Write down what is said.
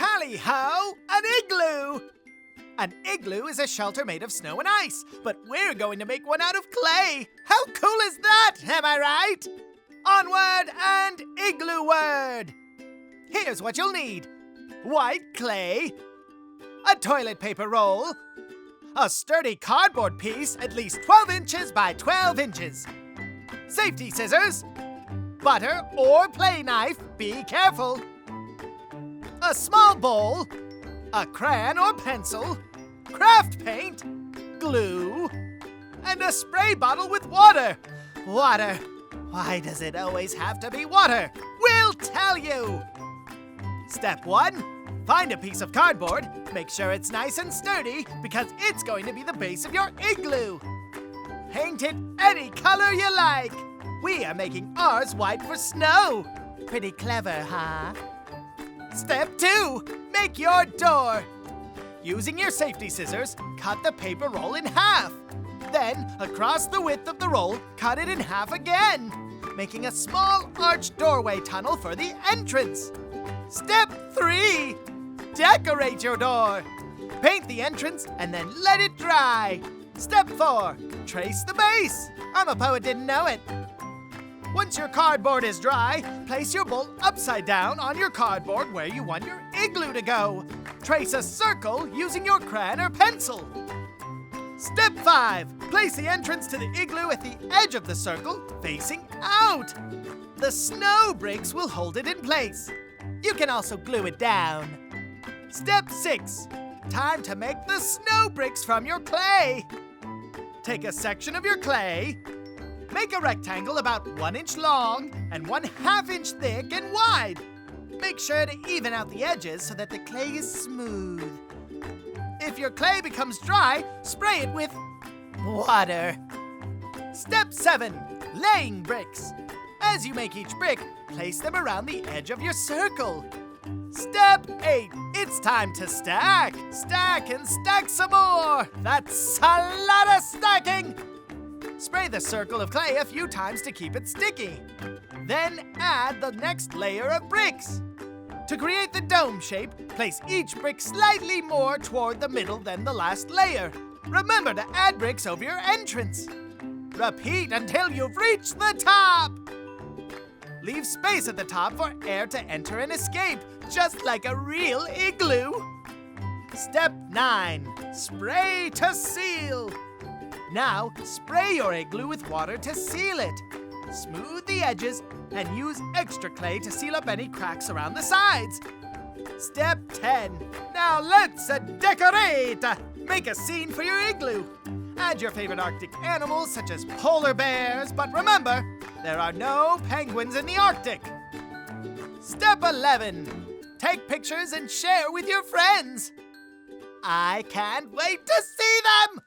Tally-ho! An igloo! An igloo is a shelter made of snow and ice, but we're going to make one out of clay. How cool is that, am I right? Onward and igloo-ward! Here's what you'll need. White clay, a toilet paper roll, a sturdy cardboard piece at least 12 inches by 12 inches, safety scissors, butter or play knife, be careful, a small bowl, a crayon or pencil, craft paint, glue, and a spray bottle with water. Water. Why does it always have to be water? We'll tell you. Step 1. Find a piece of cardboard. Make sure it's nice and sturdy because it's going to be the base of your igloo. Paint it any color you like. We are making ours white for snow. Pretty clever, huh? Step 2. Make your door. Using your safety scissors, cut the paper roll in half. Then, across the width of the roll, cut it in half again, making a small arched doorway tunnel for the entrance. Step 3. Decorate your door. Paint the entrance and then let it dry. Step 4. Trace the base. I'm a poet, didn't know it. Once your cardboard is dry, place your bowl upside down on your cardboard where you want your igloo to go. Trace a circle using your crayon or pencil. Step 5. Place the entrance to the igloo at the edge of the circle, facing out. The snow bricks will hold it in place. You can also glue it down. Step 6. Time to make the snow bricks from your clay. Take a section of your clay, make a rectangle about 1 inch long and 1/2 inch thick and wide. Make sure to even out the edges so that the clay is smooth. If your clay becomes dry, spray it with water. Step 7. Laying bricks. As you make each brick, place them around the edge of your circle. Step 8. It's time to stack. Stack and stack some more. That's a lot of stacking. Spray the circle of clay a few times to keep it sticky. Then add the next layer of bricks. To create the dome shape, place each brick slightly more toward the middle than the last layer. Remember to add bricks over your entrance. Repeat until you've reached the top. Leave space at the top for air to enter and escape, just like a real igloo. Step 9. Spray to seal. Now, spray your igloo with water to seal it. Smooth the edges and use extra clay to seal up any cracks around the sides. Step 10. Now let's decorate! Make a scene for your igloo. Add your favorite Arctic animals such as polar bears, but remember, there are no penguins in the Arctic. Step 11. Take pictures and share with your friends. I can't wait to see them!